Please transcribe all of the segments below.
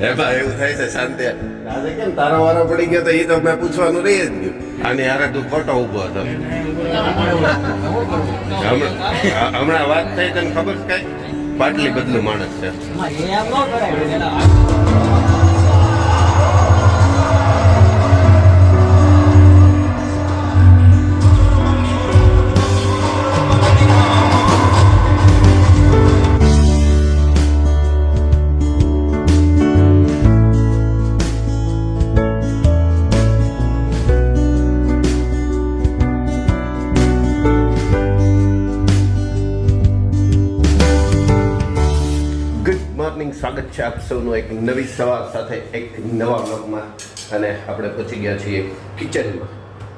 એમાં એવું થાય છે શાંતિ. આજે કેમ તારો વારો પડી ગયો તો એ તો મેં પૂછવાનું રહી જ ગયું. આની હારે તું ખોટો ઉભો હતો. હમણાં વાત થઈ તને ખબર છે કઈ? પાટલી બદલું માણસ છે. સ્વાગત છે આપ સૌનું એક નવી સવાર સાથે એક નવા બ્લોગમાં. અને આપણે પહોંચી ગયા છીએ કિચનમાં.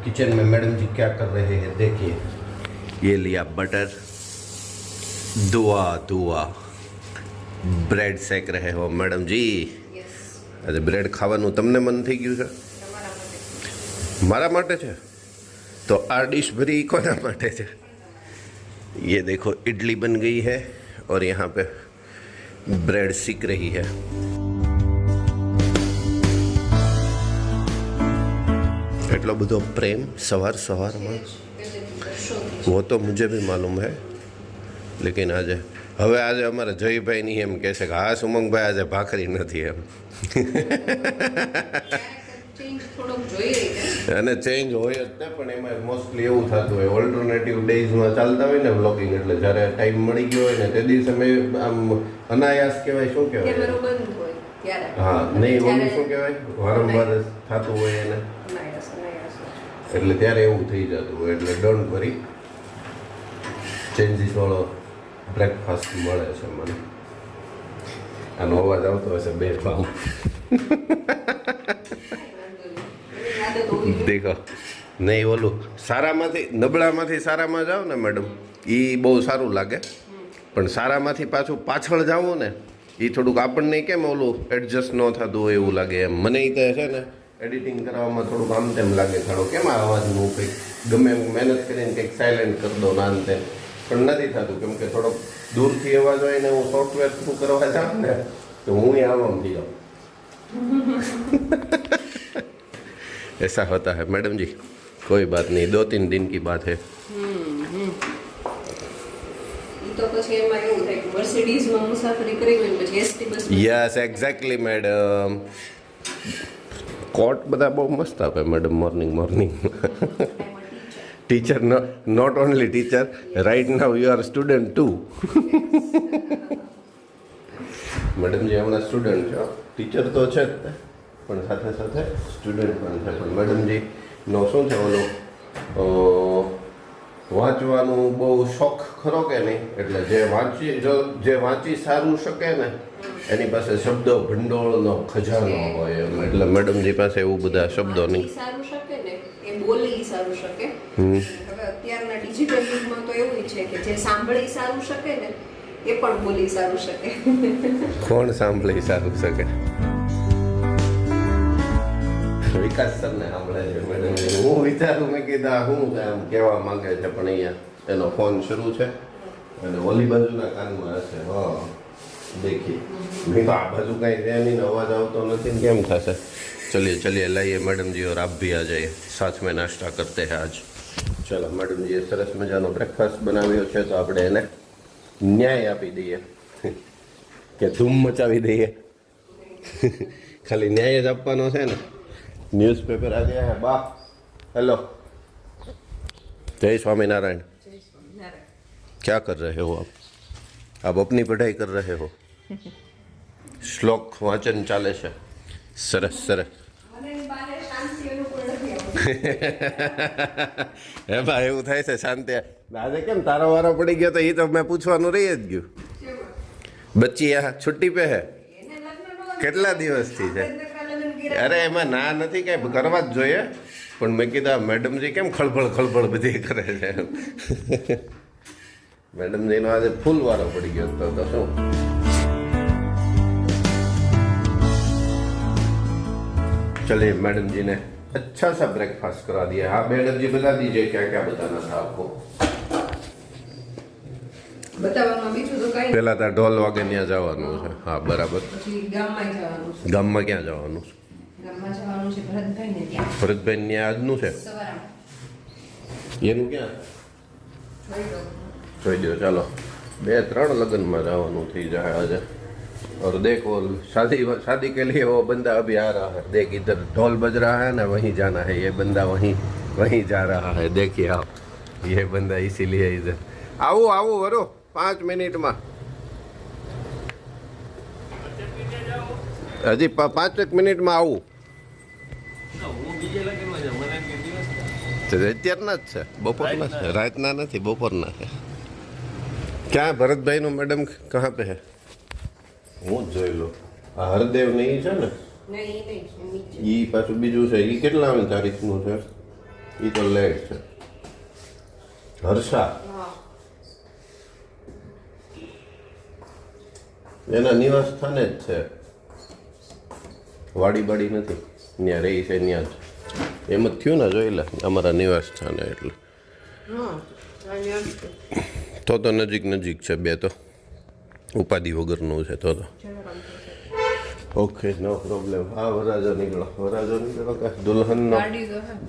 किचन में मैडम जी क्या कर रहे हैं देखिए. ये लिया बटर, दुआ दुआ ब्रेड सेक रहे हो मैडम जी. अरे ब्रेड खाવાનું તમને મન થઈ ગયું છે? મારા માટે છે તો આ ડિશ ભરી કોના માટે છે? ये देखो इडली बन गई है और यहाँ पे ब्रेड सीख रही है. એટલો બધો પ્રેમ સવાર સવારમાં, वो तो मुझे भी मालूम है. लेकिन આજે અમારે જયભાઈની એમ કહે છે કે હા સુમંગભાઈ આજે ભાખરી નથી એમ. અને ચેન્જ હોય જ ને, પણ એમાં મોસ્ટલી એવું થતું હોય ઓલ્ટરનેટિવ ડેઝમાં ચાલતા હોય ને વ્લોગિંગ, એટલે જ્યારે ટાઈમ મળી ગયો હોય ને તે દિવસે મેં આમ અનાયાસ કહેવાય, શું કહેવાય, હા નહીં ઓલું શું કહેવાય, વારંવાર થતું હોય એને, એટલે ત્યારે એવું થઈ જતું હોય. એટલે ડોન્ટ વરી, ચેન્જીસ વાળો બ્રેકફાસ્ટ મળે છે મને. આનો અવાજ આવતો હશે બે ભાવ. દેખો નહીં, ઓલું સારામાંથી નબળામાંથી સારામાં જાઓ ને મેડમ, એ બહુ સારું લાગે. પણ સારામાંથી પાછળ જાવું ને એ થોડુંક આપણને કેમ ઓલું એડજસ્ટ ન થતું હોય એવું લાગે એમ. મને એ કહે છે ને એડિટિંગ કરવામાં થોડુંક આમ તેમ લાગે, થોડું કેમ આ અવાજનું કંઈક ગમે એમ મહેનત કરીને કંઈક સાયલેન્ટ કરી દો ના અંતે, પણ નથી થતું. કેમ કે થોડોક દૂરથી અવાજ હોય ને હું સોફ્ટવેર થ્રુ કરવા જાઉં ને તો હું આમ થઈ જાઉં. ऐसा होता है मैडम जी, कोई बात नहीं, 2-3 दिन की बात है. Yes exactly madam. कोट બધા બહુ મસ્ત આપે madam morning. Teacher not only teacher, right now you are student too. Madam ji હમણાં સ્ટુડન્ટ છો, ટીચર તો છે જ પણ સાથે સાથે સ્ટુડન્ટ પણ છે. પણ મેડમજીનો શું છે ઓલો વાંચવાનું બહુ શોખ ખરો કે નહીં, એટલે જે વાંચી સારું શકે ને એની પાસે શબ્દો ભંડોળનો ખજાનો હોય એમ. એટલે મેડમજી પાસે એવું બધા શબ્દો નહીં. બોલી સારું શકે. હવે અત્યારના ડિજિટલ યુગમાં તો એવું છે કે જે સાંભળી સારું શકે ને એ પણ બોલી સારું શકે. કોણ સાંભળી સારું શકે? વિકાસ સરને સાંભળે છે મેડમ. હું વિચારું મેં કીધા હું આમ કહેવા માંગે છે, પણ અહીંયા એનો ફોન શરૂ છે અને ઓલી બાજુના કાનમાં હશે. હા દેખીએ, મેં તો આ બાજુ કાંઈ છે નહીં, અવાજ આવતો નથી ને કેમ થશે. चलिए लाइए मैडम जी और आप भी आ जाइए, साथ में नाश्ता करते हैं आज. चलो मैडम जी सरस मजानो ब्रेकफास्ट બનાવ્યો છે તો આપણે એને ન્યાય આપી દઈએ કે ધૂમ મચાવી દઈએ. ખાલી ન્યાય જ આપવાનો છે ને. न्यूज़पेपर आ गया है बा. हेलो, जय स्वामीनारायण. क्या कर रहे हो आप अपनी पढ़ाई कर रहे हो? श्लोक वाचन चाले છે. સરસ સરસ. એમાં એવું થાય છે શાંતિ. આજે કેમ તારો વારો પડી ગયો તો એ તો મેં પૂછવાનું રહી જ ગયું. બચ્ચી આ છુટ્ટી પે હે કેટલા દિવસથી છે? અરે એમાં ના નથી, કાંઈ કરવા જ જોઈએ, પણ મેં કીધા મેડમજી કેમ ખળભળ બધી કરે છે. મેડમજીનો આજે ફૂલ વારો પડી ગયો તો શું. चलिए मैडम जी ने अच्छा सा ब्रेकफास्ट करा दिया. हाँ मैडम जी बता दीजिए क्या क्या बताना था आपको. બતાવવામાં બીજું તો કઈ પેલા ત્યાં ઢોલ વાગે ત્યાં જવાનું છે. હા બરાબર. પછી ગામમાં જવાનું છે. ગામમાં ક્યાં જવાનું છે? ગામમાં જવાનું છે ભરતભાઈને ત્યાં ભરતભાઈ ત્યાં આજનું છે સવારમાં એનું ક્યાં જોઈ લો. જોઈ દો ચાલો 2-3 લગ્નમાં જવાનું થઈ જાય આજે. और देखो शादी शादी के लिए वो बंदा अभी आ रहा है, देख इधर ढोल बज रहा है ना, वहीं जाना है, ये बंदा वहीं जा रहा है, देखिए आप ये बंदा इसीलिए इधर आओ आओ वरो 5 मिनटમાં હજી 5 મિનિટમાં આવું. અત્યારના જ છે, બપોરના છે, રાતના નથી, બપોરના છે. ક્યાં ભરતભાઈનું મેડમ કહા પે હે? હું જ જોઈ લો. આ હરદેવ ને ઈ છે ને, ઈ પાછું બીજું છે. ઈ કેટલામી તારીખનું છે? ઈ તો લેટ છે. હર્ષા એના નિવાસ સ્થાને જ છે, વાડી બાડી નથી, ત્યાં રહી છે ત્યાં જ. એમ જ થયું ને, જોઈ લે અમારા નિવાસ સ્થાને. એટલે તો નજીક નજીક છે બે, તો ઉપાધિ વગરનું છે તો. Okay no problem. હા વરાજો નીકળો કે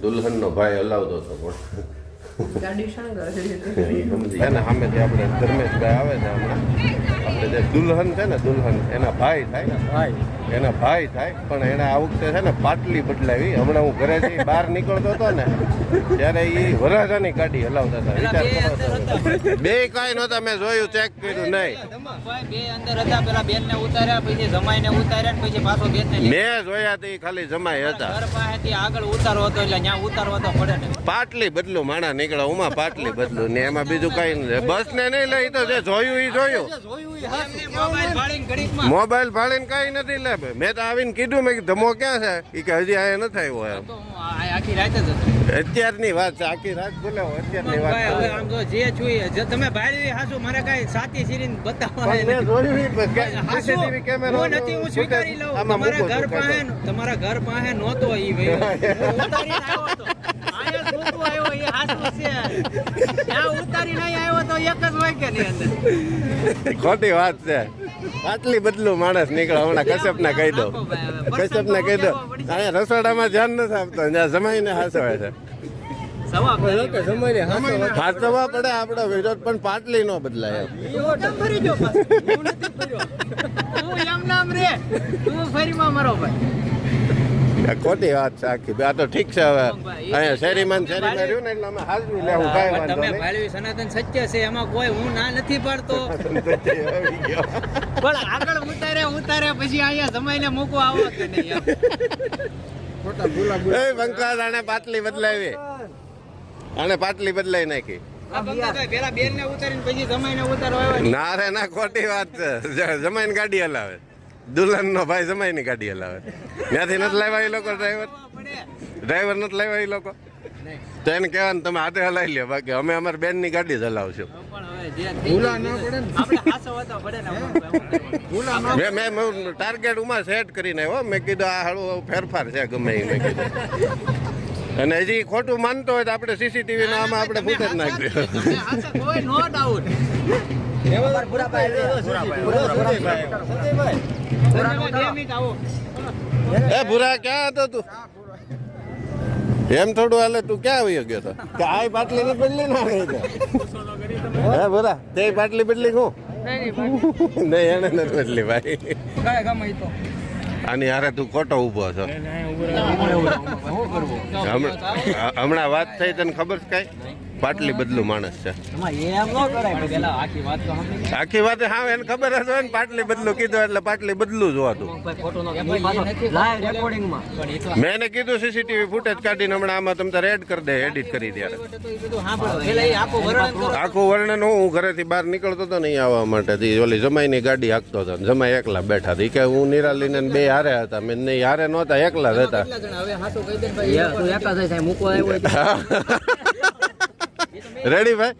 દુલ્હનનો ભાઈ હલાવતો હતો પણ એને સામેથી આપણે ધર્મેશભાઈ આવે છે હમણાં. આપણે જે દુલ્હન છે ને, દુલ્હન એના ભાઈ થાય ને, એના ભાઈ થાય, પણ એને આ વખતે છે ને પાટલી બદલાવી. હમણાં હું ઘરેથી બહાર નીકળતો હતો ને ત્યારે એ વરાજાની ગાડી હલાવતા હતા. વિચાર કરો, બે કાંઈ નહોતા, મેં જોયું, ચેક કર્યું નહીં. બે અંદર હતા, પેલા બેન ને ઉતાર્યા, પછી જમાઈને ઉતાર્યા, પછી પાછો બેન ને મેં જોયા તે ખાલી જમાઈ હતા. ઘર પાસેથી આગળ ઉતારો હતો, એટલે ત્યાં ઉતારવા તો પડે ને. પાટલી બદલું માણા નીકળે, ઉમાં પાટલી બદલું ને એમાં બીજું કઈ નહીં. બસ ને નહીં લે, તો જે જોયું એ જોયું. મોબાઈલ ભાળીને કઈ નથી લે. મેં તો આવીને કીધું, મેં ધમો ક્યાં છે? એ કે હજી આ નથી આવ્યો એમ. આખી રાત જ અત્યારની વાત છે, આખી રાત બોલાવો, અત્યારની વાત હવે આમ તો જે છું જે તમે ભાઈ હાસુ મારે કઈ સાતી સિરીન બતાવવા હું નથી, હું સ્વીકારી લઉં. તમારા ઘર પાસે નહોતો ઈ ઉતારીને આવ્યો હતો. આયા જોતું આવ્યો એ હાસુ છે. ત્યાં ઉતારીને આવ્યો તો એક જ વાગ્યા ની અંદર. ખોટી વાત છે. આટલી બદલું માણસ નીકળે. હમણાં કશ્યપ ને કહી દો, કશ્યપ ને કહી દો, અહીંયા રસોડામાં ધ્યાન નથી આપતો, ત્યાં જમાઈને હાસવે છે. હાસવા પડે આપડે વિરોધ, પણ પાટલી નો બદલાય. ખોટી વાત છે આખી. આ તો ઠીક છે. હવે અહીંયા શેરીમાં રહ્યું ને એટલે અમે હાજરી લેવું, કાંઈ વાંધો તમે નહીં. ભાળવી સનાતન સત્ય છે, એમાં કોઈ હું ના નથી પાડતો. પણ આગળ ઉતારે પછી અહીંયા જમાઈને મૂકવા આવો કે નહીં? એ પંકજ, આને પાટલી બદલાવી, આને પાટલી બદલાઈ નાખી. પેલા બેન ને ઉતારીને પછી જમાઈને ઉતારવા આવ્યો. ના રે ના, ખોટી વાત છે. જમાઈને ગાડી હલાવે, દુલ્હન નો ભાઈ જમાઈની ગાડી હલાવે. ત્યાંથી નથી લાવ્યા એ લોકો ડ્રાઈવર નથી લાવ્યા એ લોકો. તો એને કહેવાનું તમે હાથે હલાવી લે, બાકી અમે અમારી બેન ની ગાડી જ હલાવશું. મેં ટાર્ગેટ ઉમાં સેટ કરીને આવ્યો. મેં કીધું આ હાળું ફેરફાર છે ગમે એ. મેં કીધું અને હજી ખોટું માનતો હોય તો આપણે સીસીટીવી નો આમાં આપણે ફૂટેજ નાખી દે. ભૂરા ક્યાં હતો તું? એમ થોડું હાલે, તું ક્યાં આવી ગયો હતો? કે આ પાટલી ની બદલી ના ગઈ? હે ભૂરા, તે પાટલી બદલી હું નહીં, એને નથી બદલી ભાઈ. આની હારે તું ખોટો ઉભો છો. હમણાં વાત થઈ, તને ખબર છે કઈ? પાટલી બદલું માણસ છે. આખી વાત હા, એને ખબર હશે ને, પાટલી બદલું કીધું એટલે પાટલી બદલું જ હતું. મેં એને કીધું સીસીટીવી ફૂટેજ કાઢીને હમણાં આમાં તમે રેડ કરી દે, એડિટ કરી દે. આખું વર્ણન હું ઘરેથી બહાર નીકળતો હતો નહીં આવવા માટે, ઓલી જમાઈની ગાડી હાંકતો હતો, જમાઈ એકલા બેઠા હતી. કે હું નિરાલીને બે હારે હતા, મેં નહીં હારે નહોતા, એકલા જ હતા. રેડી ભાઈ?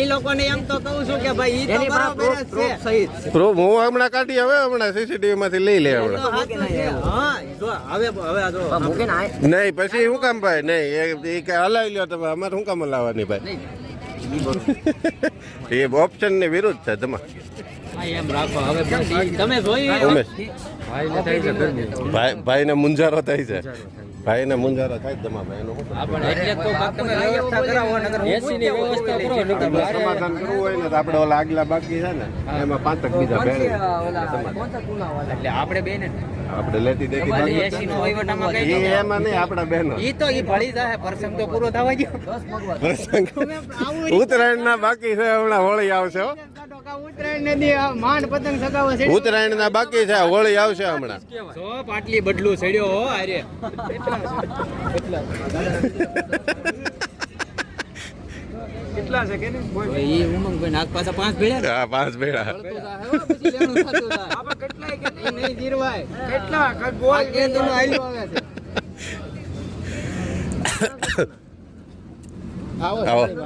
એ લોકોને એમ તો કહું છું કે ભાઈ ઈ તો બરાબર જ છે. પ્રૂફ હું હમણાં કાઢી, હવે હમણાં સીસીટીવી માંથી લઈ લે હમણાં. નહીં પછી શું કામ ભાઈ? નહીં એ કે હલાવી લ્યો તમે, અમારે શું કામ હલાવવાની ભાઈ? એ ઓપ્શન ની વિરુદ્ધ છે તમે હા એમ રાખો હવે પછી તમે જોઈ ઉમેશ ભાઈ ને મુંજારો થાય છે ભાઈ ને મુંજારો થાય તમારા ભાઈ નો આપણે એટલે તો કાક તમે વ્યવસ્થા કરાવો નકર એસી ની વ્યવસ્થા કરો નકર સમાધાન કરવું હોય ને તો આપણે ઓલા આગલા બાકી છે ને એમાં 5 બીજા ભેળ એટલે આપણે બેને આપણે લેતી દેતી એસી નો વહીવટામાં કઈ એ એમાં નહીં આપણા બહેનો ઈ તો ઈ ભળી જાય પ્રસંગ તો પૂરો થવા ગયો પ્રસંગ ઉત્તરાયણ ના બાકી છે હમણાં હોળી આવશે હો ઉત્તરાયણ ને દી માંડ પતંગ સગાવે છે ઉત્તરાયણ ના બાકી છે હોળી આવશે હમણાં જો પાટલી બદલું સડ્યો હો આરે કેટલા છે કે ને ઈ ઉમંગ ભાઈ નાક પાછા 5 ભેળા હા 5 ભેળા પછી લેણું થતું થાય આપણે કેટલાય કે નહીં જીરવાય કેટલા ગોળ કેન્દ્રનો આયલો આવે છે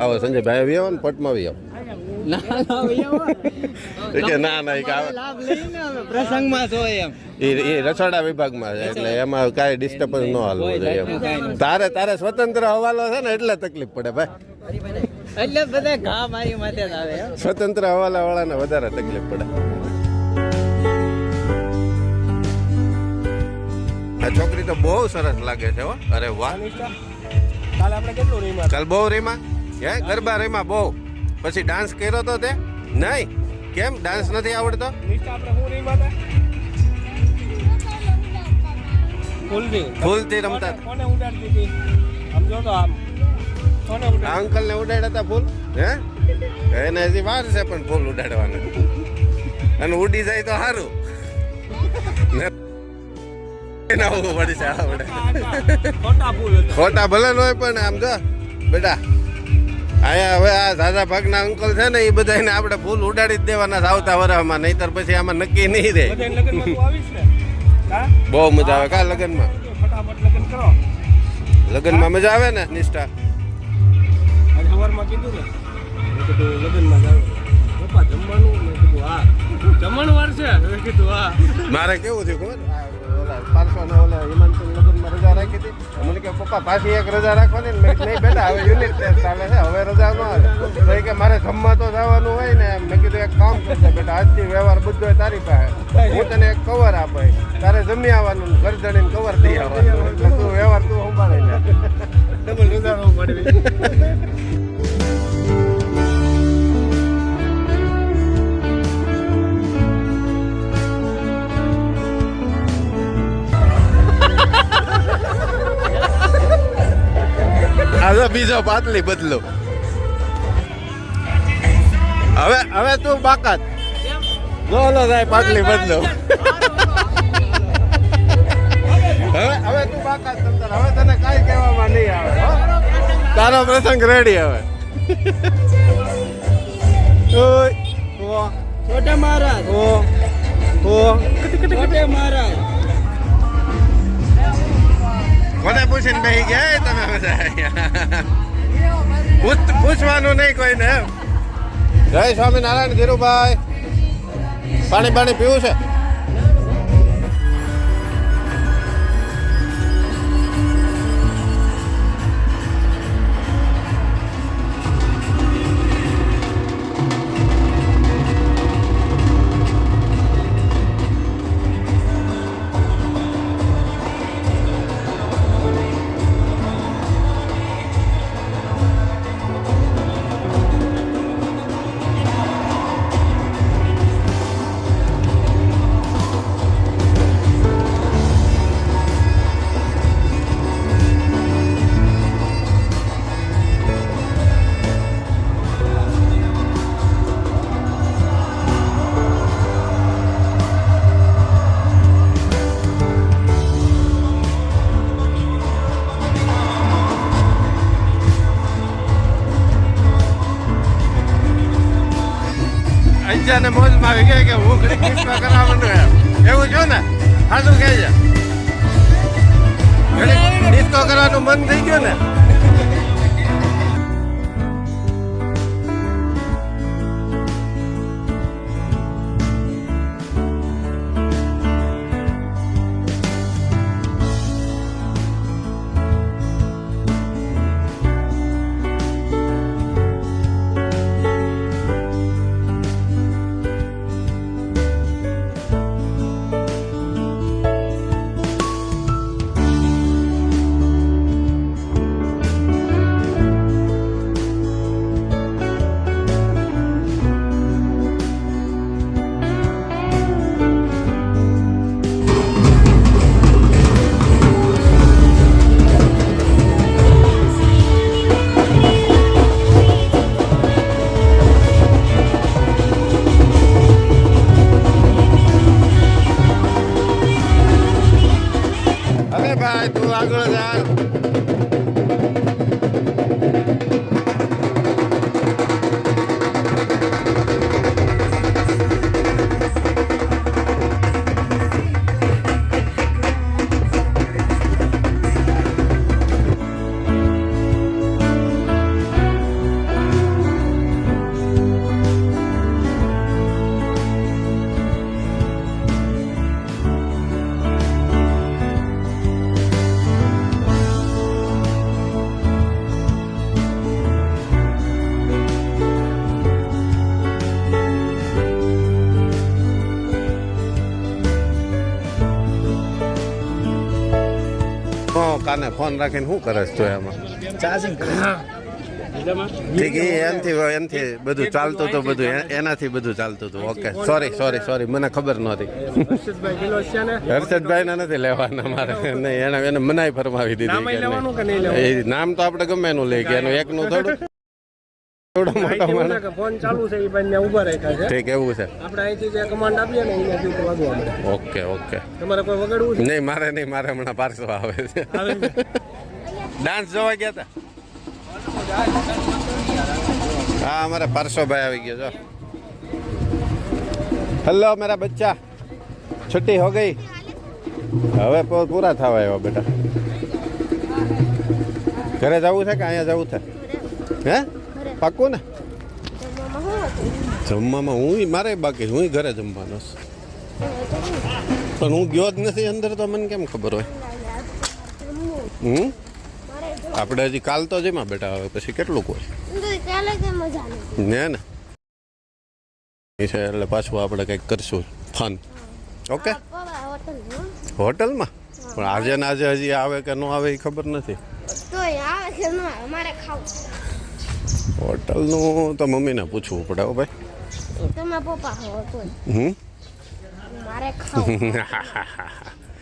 આવો સંજયભાઈ આવી આવો ને પટમાં આવી આવો ના ના લાભ લઈને હવે પ્રસંગમાં છો એમ એ રસોડા વિભાગમાં છે એટલે એમાં કાંઈ ડિસ્ટર્બન્સ ન હાલવું જોઈએ એમ. તારે સ્વતંત્ર હવાલો છે ને એટલે તકલીફ પડે ભાઈ એટલે બધા ઘા મારી માથે જ આવે સ્વતંત્ર હવાલા વાળાને વધારે તકલીફ પડે આ છોકરી તો બહુ સરસ લાગે છે હો અરે વાહ કાલે આપણે કેટલું રીમા કાલ બહુ રીમા હે ગરબા રીમા બહુ પછી ડાન્સ કર્યો તો તે નહીં કેમ ડાન્સ નથી આવડતો નિષ્ઠા આપણે હું રીમા હતા ફૂલથી રમતા કોને ઉડાડતી હતી આમ જો તો આમ કોને આ અંકલ ને ઉડાડ્યા હતા ફૂલ હે એને હજી વાર છે પણ ફૂલ ઉડાડવાના અને ઉડી જાય તો સારું ખોટા ભલે ન હોય પણ આમ જો બેટા અહીંયા હવે આ દાદા ભાગના અંકલ છે ને એ બધાને આપણે ફૂલ ઉડાડી જ દેવાના આવતા વરામાં નહીતર પછી આમાં નક્કી નહીં રહે બહુ મજા આવે કા લગ્નમાં લગ્નમાં મજા આવે ને નિષ્ઠા મારે કેવું થયું ખબર પાર્સોના ઓલા હિમાંશુ લગ્નમાં રજા રાખી હતી મને કે પપ્પા પાછી એક રજા રાખવાની ને મેં કીધું, નહીં બેટા હવે યુનિટ ટેસ્ટ ચાલે છે હવે રજા ન આવે તો એ કે મારે જમવા તો જવાનું હોય ને મેં કીધું એક કામ કરજે બેટા આજથી વ્યવહાર બધો તારી પાસે હું તને એક કવર આપે તારે જમી આવવાનું ઘર જણીને કવર દઈ આવવાનું એટલે તું વ્યવહાર તું સંભાળી લે ડબલ રજા ન પડવી આજે બીજો પાતળી બદલો હવે તું બાકાત જો લો જાય પાતળી બદલો હવે તું બાકાત તંતર હવે તને કાઈ કહેવામાં નહીં આવે હો તારો પ્રસંગ રેડી હવે ઓય ઓ છોટા મહારાજ ઓ છોટે મહારાજ કોને પૂછીને બેસી ગયા તમે બધા પૂછવાનું નહીં કોઈને જય સ્વામિનારાયણ ધીરુભાઈ પાણી પીવું છે અંજાને મોજમાં આવી ગયા કે હું ઘડી કિસ્સા કરાવવાનું એવું છો ને સાચું કહે છે ડિસ્કો કરવાનું મન થઈ ગયું ને આગળ જા કાને ફોન રાખીને શું કરે છે તું એમાં ચાર્જિંગ ઠીક એ એનથી બધું ચાલતું હતું બધું એનાથી બધું ચાલતું હતું ઓકે સોરી મને ખબર નહોતી હર્ષદભાઈ ને નથી લેવાના મારે નહીં એને મનાઈ ફરમાવી દીધી એ નામ તો આપણે ગમે એનું લઈ ગયા એનું એકનું થોડું ફોન ચાલુ છે એ ભાઈ ઉભા રાખ્યા છે ઠીક એવું છે આપણે અહીંથી જે કમાન્ડ આપીએ ને એને સીધું વાગવા મળે. ઓકે તમારે કોઈ વગાડવું છે? નહીં મારે હમણાં પાર્સો આવે છે ડાન્સ જોવા ગયા હતા હા અમારે પાર્સો ભાઈ આવી ગયો જો હેલો મેરા બચ્ચા છુટ્ટી હો ગઈ હવે પૂરા થવા આવ્યા બેટા ઘરે જવું છે કે અહીંયા જવું છે હે પાક્કું ને જમવામાં હું મારે બાકી હું ઘરે જમવાનો પણ હું ગયો જ નથી અંદર તો મને કેમ ખબર હોય આપણે હજી કાલ તો જેમાં બેટા આવે પછી કેટલું કોઈ ને ને એ છે એટલે પાછું આપણે કંઈક કરશું ફન ઓકે હોટલમાં પણ આજે ને આજે હજી આવે કે ન આવે એ ખબર નથી હોટલનું તો મમ્મીને પૂછવું પડે હો ભાઈ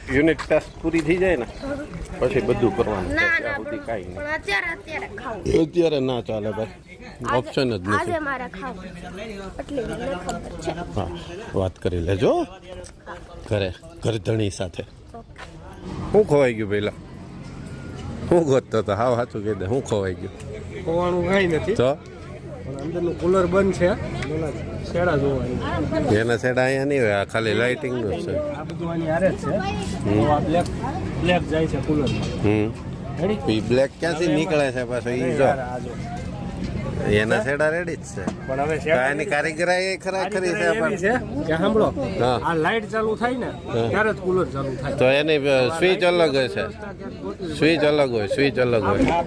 યુનિટ ટેસ્ટ પૂરી થઈ જાય ને પછી બધું કરવાનું ત્યાં સુધી કાંઈ નહીં અત્યારે ના ચાલે ભાઈ ઓપ્શન જ નથી હા વાત કરી લેજો ઘરધણી સાથે હું ખોવાઈ ગયું પહેલા હું ગોતતો હતો હાવ સાચું કહી દે હું ખોવાઈ ગયું હોવાનું કઈ નથી તો અંદરનું કુલર બંધ છે શેડા જોવાની એના સેડા અહીંયા નહીં હોય આ ખાલી લાઇટિંગનું જ છે આ બધું આની હારે જ છે આ બ્લેક જાય છે કુલરમાં એ બ્લેક ક્યાંથી નીકળે છે પાછો એ જો એના સેડા રેડી જ છે પણ હવે એની કારીગરાઈ ખરી છે કે સાંભળો હા. આ લાઈટ ચાલુ થાય ને ત્યારે જ કુલર ચાલુ થાય તો એની સ્વિચ અલગ હોય છે સ્વિચ અલગ હોય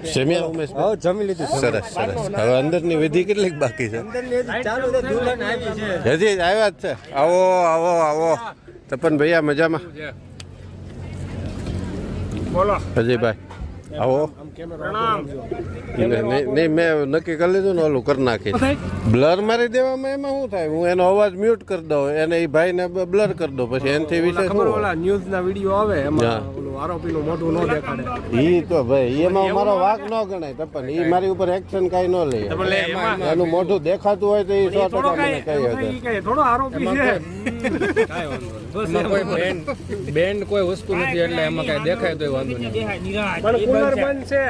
જમ્યા ઉમેશ જમી લીધું સરસ હવે અંદરની વિધિ કેટલીક બાકી છે ચાલુ છે દુલ્હન આવી છે હજી આવ્યા જ છે આવો તપન ભૈયા મજામાં બોલો અજયભાઈ આવો પ્રણામ નહીં મેં નક્કી કરી લીધું ને ઓલું કરી નાખી બ્લર મારી દેવામાં એમાં શું થાય હું એનો અવાજ મ્યુટ કરી દઉં એને એ ભાઈને બ્લર કરી દઉં પછી એનાથી વિશે ખબર ઓલા ન્યૂઝ ના વિડીયો આવે એમાં ઓલું આરોપીનું મોઢું ન દેખાડે ઈ તો ભાઈ એમાં મારો વાંક ન ગણાય તપન ઈ મારી ઉપર એક્શન કાંઈ ન લે એનું મોઢું દેખાતું હોય તો એ 100% મને કહી શકે થોડો આરોપી છે બેન્ડ કોઈ વસ્તુ નથી એટલે એમાં કઈ દેખાય તો વાંધો નહીં પણ કુલર બંધ છે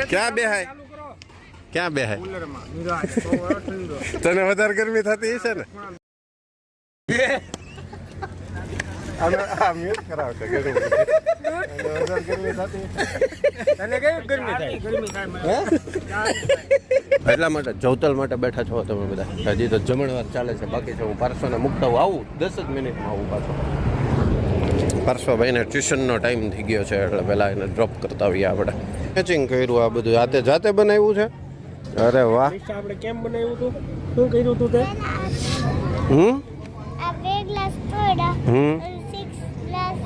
ક્યાં બેહાય તને વધારે ગરમી થતી હશે ને એટલા માટે જવતલ માટે બેઠા છો તમે બધા હજી તો જમણવાર ચાલે છે બાકી છે હું પાર્સોને મૂકતા આવું 10 જ મિનિટમાં આવું પાછો પાર્સો ભાઈને ટ્યુશનનો ટાઈમ થઈ ગયો છે એટલે પહેલાં એને ડ્રોપ કરતા આવીએ આપણે મેચિંગ કર્યું આ બધું જાતે બનાવ્યું છે અરે વાહ આપણે કેમ બનાવ્યું હતું શું કર્યું હતું તે આ બે ગ્લાસ થોડા 6 ગ્લાસ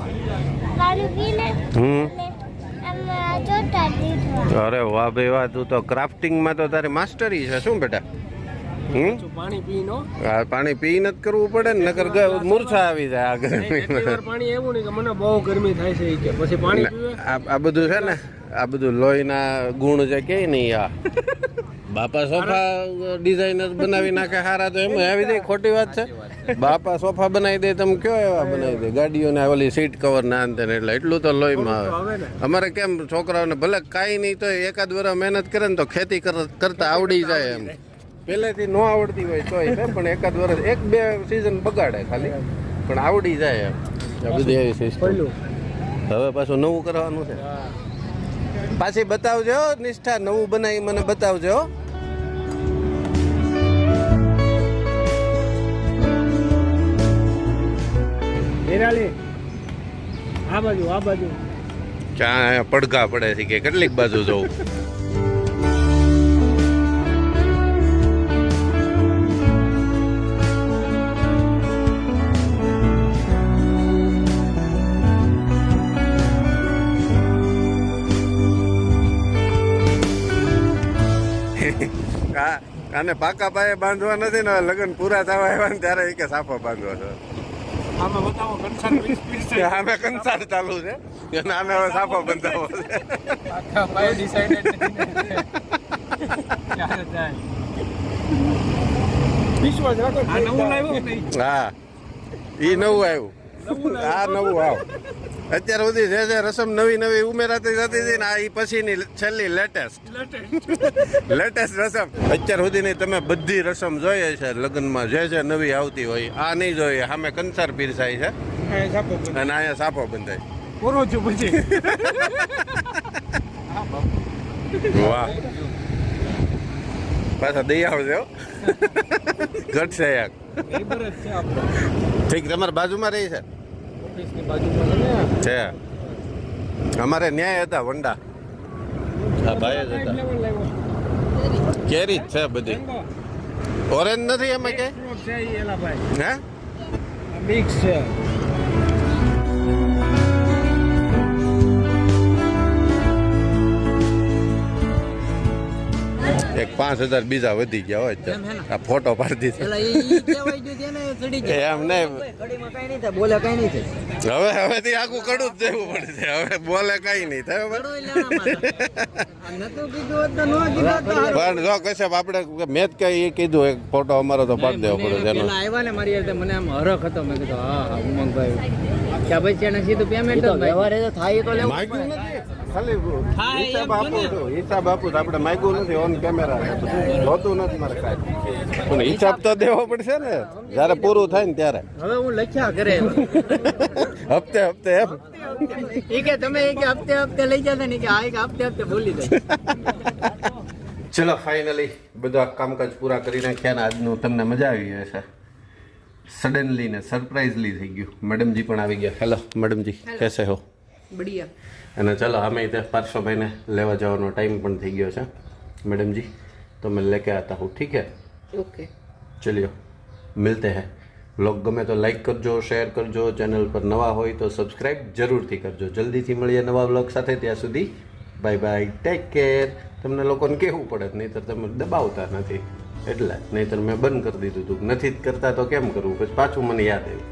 પાણી પીને આમાં ચોટા દીધું અરે વાહ ભાઈ વાહ તું તો ક્રાફ્ટિંગમાં તો તારી માસ્ટરી છે શું બેટા પાણી પીનો પાણી પી નથી કરવું પડે ને નકર મૂર્છા આવી જાય આ ગરમીમાં પાણી એવું નહીં કે મને બહુ ગરમી થાય છે કે પછી પાણી પીવે આ બધું છે ને આ બધું લોહીના ગુણ જે કે નહીં આ બાપા સોફા ડિઝાઇનર બનાવી નાખે હારા તો એમાં આવી જાય ખોટી વાત છે. બાપા સોફા બનાવી દે તમે કયો એવા બનાવી દે ગાડીઓને ઓલી સીટ કવર ના અંતે એટલે એટલું તો લોહીમાં આવે. અમારે કેમ છોકરાઓને ભલે કાંઈ નહીં તો એકાદ વર્ષ મહેનત કરે ને તો ખેતી કરતા આવડી જાય એમ. પહેલેથી ન આવડતી હોય તોય પણ એકાદ વર્ષ 1-2 સિઝન બગાડે ખાલી પણ આવડી જાય એમ. આ બધી એવી સિસ્ટમ. હવે પાછું નવું કરવાનું છે. પાછી બતાવજો નિષ્ઠા, નવું બનાવી મને બતાવજો. હિરાલી આ બાજુ ક્યાં પડઘા પડે છે કે કેટલીક બાજુ જવું. આને પાકા પાયે બાંધવા નથી ને લગ્ન પૂરા થવા આવ્યા ને ત્યારે કે સાફો બાંધવો છે. આમે કંસાર ચાલુ છે અને આને હવે સાફો બંધાવો છે. હા ઈ નવું આવ્યું. આ નવું આવ અત્યાર સુધી જે રસમ નવી ઉમેરાતી જતી હતી ને આ ઈ પછીની છેલ્લી લેટેસ્ટ રસમ. અત્યાર સુધીની તમે બધી રસમ જોઈએ છે લગ્નમાં જે નવી આવતી હોય આ નહીં જોઈએ. સામે કંસાર પીરસાય છે અને અહીંયા સાફો બંધાય. વાહ પાછા દઈ આવજો ઘટશે યાર. ઠીક તમારા બાજુમાં રહી છે અમારે ન્યાય હતા વંડા. હા ભાઈ જ હતા. કેરી જ છે બધી. ઓરેન્જ નથી એમાં કે હે મિક્સ છે. એક 5000 બીજા વધી ગયા હોય આ ફોટો પાડી દીધો. એમ નહીં હવેથી આખું કડું જ દેવું પડશે. હવે બોલે કઈ નહીં થાય પણ જો કશ્યપ આપણે મેં જ કઈ એ કીધું એક ફોટો અમારો તો પાડી દેવો પડે. આવ્યા ને મારી હારે મને આમ હરખ હતો. મેં કીધું હા ઉમંગભાઈ ત્યાં પછી એને સીધું પેમેન્ટ વ્યવહારે તો થાય તો લેવું નથી. ખાલી હિસાબ આપું તો આપણે માગ્યું નથી ઓન કેમેરા જોતું નથી મારે કાંઈ પણ હિસાબ તો દેવો પડશે ને જયારે પૂરું થાય ને ત્યારે. હવે હું લખ્યા કરે હપ્તે એમ એ કે તમે એ કે હપ્તે લઈ જતા ને કે આ હપ્તે ભૂલી જાય. ચલો ફાઇનલી બધા કામકાજ પૂરા કરી નાખ્યા ને આજનું તમને મજા આવી હશે. સડનલી ને સરપ્રાઇઝલી થઈ ગયું. મેડમજી પણ આવી ગયા. હેલો મેડમજી કેસે હો? બઢિયા. અને ચલો અમે ત્યાં પાર્શ્વભાઈને લેવા જવાનો ટાઈમ પણ થઈ ગયો છે. મેડમજી તો મેં લેકે આતા હું ઠીક હે? ઓકે ચલિયો મિલતે હૈ. વ્લોગ ગમે તો લાઈક કરજો, શેર કરજો, ચેનલ પર નવા હોય તો સબસ્ક્રાઈબ જરૂરથી કરજો. જલ્દીથી મળીએ નવા વ્લોગ સાથે. ત્યાં સુધી બાય બાય, ટેક કેર. તમને લોકોને કહેવું પડે નહીંતર તમે દબાવતા નથી એટલે. નહીંતર મેં બંધ કરી દીધું હતું. નથી જ કરતા તો કેમ કરવું પછી પાછું મને યાદ આવ્યું.